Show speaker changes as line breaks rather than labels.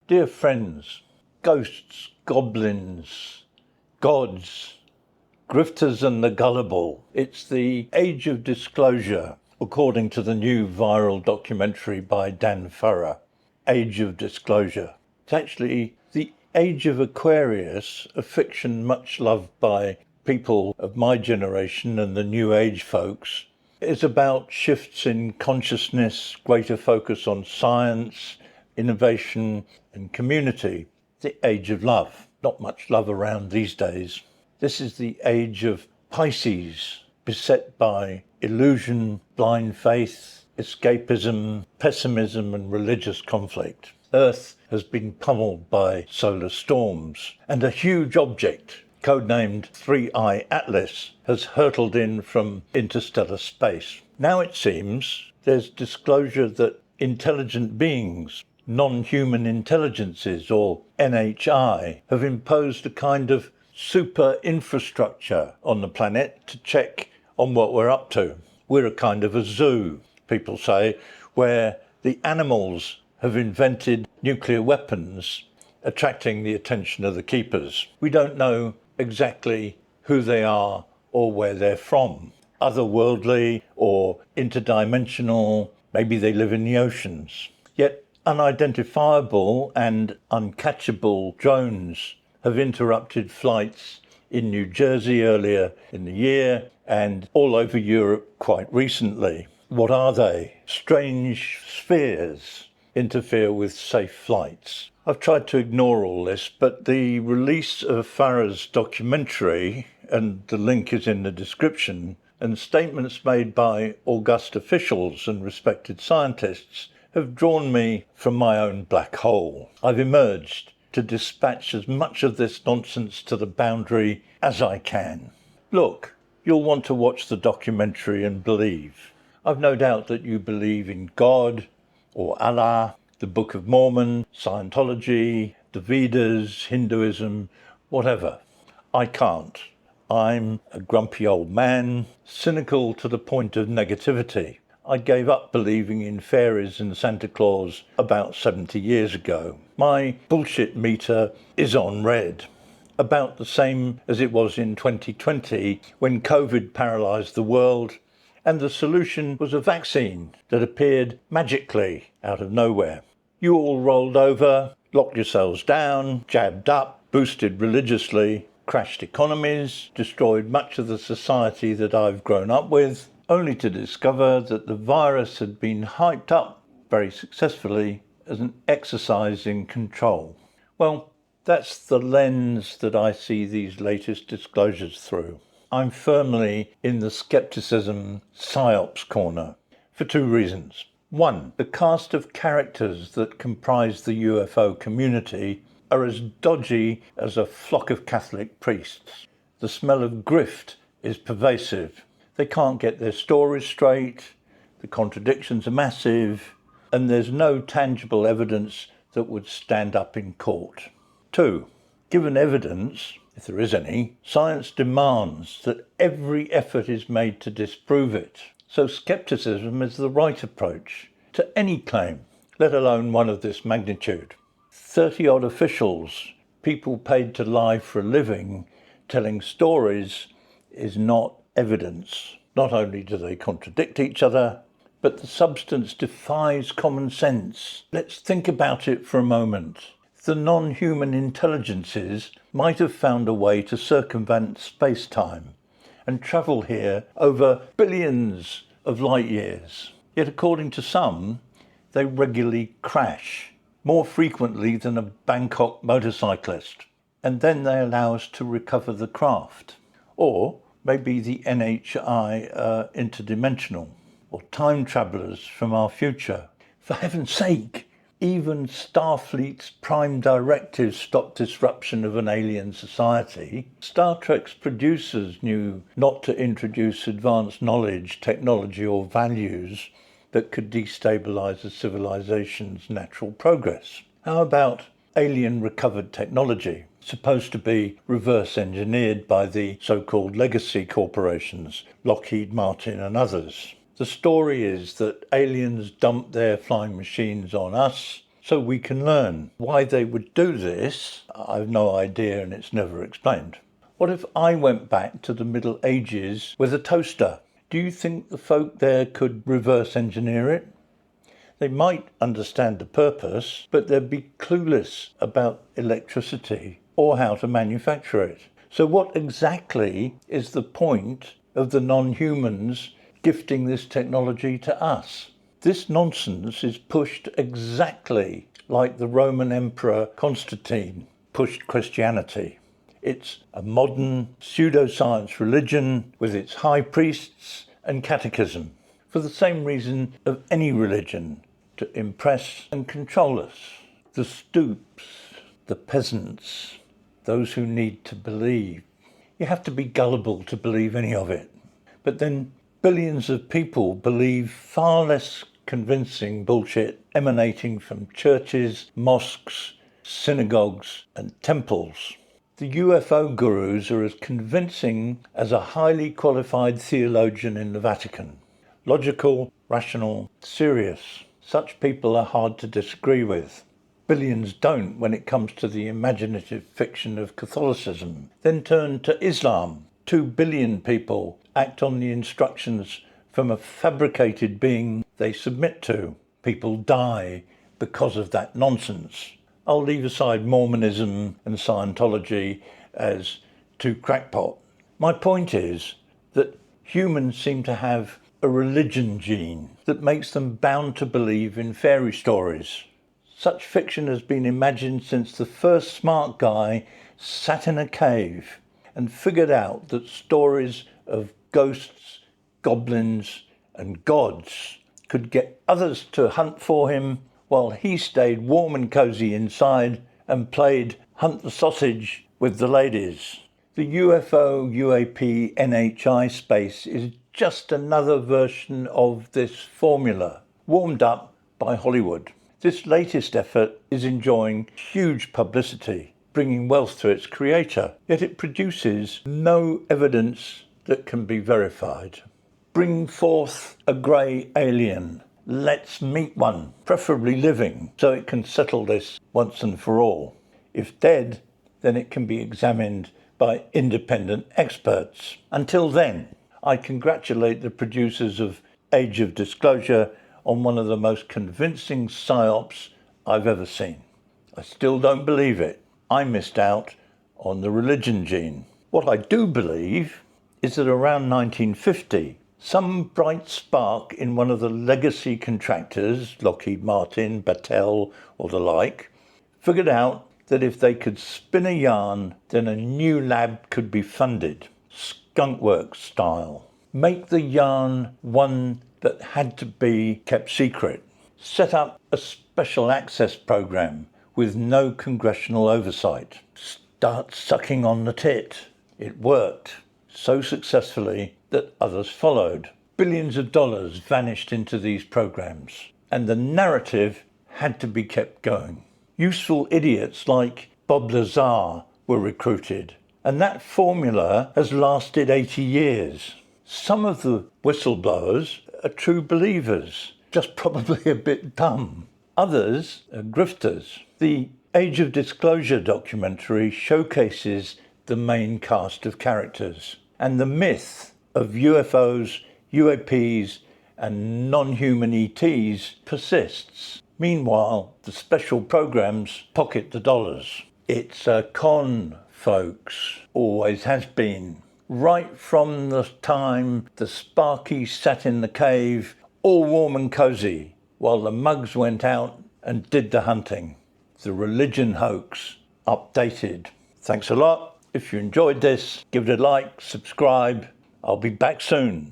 Dear friends, ghosts, goblins, gods, grifters and the gullible. It's the age of disclosure, according to the new viral documentary by Dan Furrer, Age of Disclosure. It's actually the age of Aquarius, a fiction much loved by people of my generation and the new age folks. It's about shifts in consciousness, greater focus on science, innovation and community. The age of love. Not much love around these days. This is the age of Pisces, beset by illusion, blind faith, escapism, pessimism and religious conflict. Earth has been pummeled by solar storms, and a huge object, codenamed 3I Atlas, has hurtled in from interstellar space. Now it seems there's disclosure that intelligent beings, non-human intelligences, or NHI, have imposed a kind of super infrastructure on the planet to check on what we're up to. We're a kind of a zoo, people say, where the animals have invented nuclear weapons, attracting the attention of the keepers. We don't know exactly who they are or where they're from. Otherworldly or interdimensional, maybe they live in the oceans. Yet unidentifiable and uncatchable drones have interrupted flights in New Jersey earlier in the year and all over Europe quite recently. What are they? Strange spheres interfere with safe flights. I've tried to ignore all this, but the release of Farah's documentary, and the link is in the description, and statements made by august officials and respected scientists have drawn me from my own black hole. I've emerged to dispatch as much of this nonsense to the boundary as I can. Look, you'll want to watch the documentary and believe. I've no doubt that you believe in God or Allah, the Book of Mormon, Scientology, the Vedas, Hinduism, whatever. I can't. I'm a grumpy old man, cynical to the point of negativity. I gave up believing in fairies and Santa Claus about 70 years ago. My bullshit meter is on red, about the same as it was in 2020 when COVID paralysed the world and the solution was a vaccine that appeared magically out of nowhere. You all rolled over, locked yourselves down, jabbed up, boosted religiously, crashed economies, destroyed much of the society that I've grown up with, only to discover that the virus had been hyped up very successfully as an exercise in control. Well, that's the lens that I see these latest disclosures through. I'm firmly in the skepticism psyops corner for two reasons. One, the cast of characters that comprise the UFO community are as dodgy as a flock of Catholic priests. The smell of grift is pervasive. They can't get their stories straight, the contradictions are massive, and there's no tangible evidence that would stand up in court. Two, given evidence, if there is any, science demands that every effort is made to disprove it. So skepticism is the right approach to any claim, let alone one of this magnitude. 30-odd officials, people paid to lie for a living, telling stories, is not evidence. Not only do they contradict each other, but the substance defies common sense. Let's think about it for a moment. The non-human intelligences might have found a way to circumvent space-time and travel here over billions of light years. Yet according to some, they regularly crash, more frequently than a Bangkok motorcyclist, and then they allow us to recover the craft. Or maybe the NHI are interdimensional, or time travellers from our future. For heaven's sake, even Starfleet's prime directive stopped disruption of an alien society. Star Trek's producers knew not to introduce advanced knowledge, technology or values that could destabilise a civilization's natural progress. How about alien recovered technology, supposed to be reverse engineered by the so-called legacy corporations, Lockheed Martin and others? The story is that aliens dumped their flying machines on us, so we can learn. Why they would do this, I've no idea, and it's never explained. What if I went back to the Middle Ages with a toaster? Do you think the folk there could reverse engineer it? They might understand the purpose, but they'd be clueless about electricity or how to manufacture it. So what exactly is the point of the non-humans gifting this technology to us? This nonsense is pushed exactly like the Roman Emperor Constantine pushed Christianity. It's a modern pseudoscience religion with its high priests and catechism, for the same reason of any religion, to impress and control us. The stoops, the peasants, those who need to believe. You have to be gullible to believe any of it. But then billions of people believe far less convincing bullshit emanating from churches, mosques, synagogues and temples. The UFO gurus are as convincing as a highly qualified theologian in the Vatican. Logical, rational, serious. Such people are hard to disagree with. Billions don't when it comes to the imaginative fiction of Catholicism. Then turn to Islam. 2 billion people act on the instructions from a fabricated being they submit to. People die because of that nonsense. I'll leave aside Mormonism and Scientology as too crackpot. My point is that humans seem to have a religion gene that makes them bound to believe in fairy stories. Such fiction has been imagined since the first smart guy sat in a cave and figured out that stories of ghosts, goblins and gods could get others to hunt for him while he stayed warm and cosy inside and played hunt the sausage with the ladies. The UFO, UAP, NHI space is just another version of this formula, warmed up by Hollywood. This latest effort is enjoying huge publicity, bringing wealth to its creator, yet it produces no evidence that can be verified. Bring forth a grey alien. Let's meet one, preferably living, so it can settle this once and for all. If dead, then it can be examined by independent experts. Until then, I congratulate the producers of Age of Disclosure on one of the most convincing psyops I've ever seen. I still don't believe it. I missed out on the religion gene. What I do believe is that around 1950, some bright spark in one of the legacy contractors, Lockheed Martin, Battelle or the like, figured out that if they could spin a yarn, then a new lab could be funded, skunkworks style. Make the yarn one that had to be kept secret. Set up a special access program with no congressional oversight. Start sucking on the tit. It worked so successfully that others followed. Billions of dollars vanished into these programs, and the narrative had to be kept going. Useful idiots like Bob Lazar were recruited, and that formula has lasted 80 years. Some of the whistleblowers are true believers, just probably a bit dumb. Others are grifters. The Age of Disclosure documentary showcases the main cast of characters, and the myth of UFOs, UAPs and non-human ETs persists. Meanwhile, the special programs pocket the dollars. It's a con, folks. Always has been. Right from the time the Sparky sat in the cave, all warm and cosy, while the mugs went out and did the hunting. The religion hoax, updated. Thanks a lot. If you enjoyed this, give it a like, subscribe. I'll be back soon.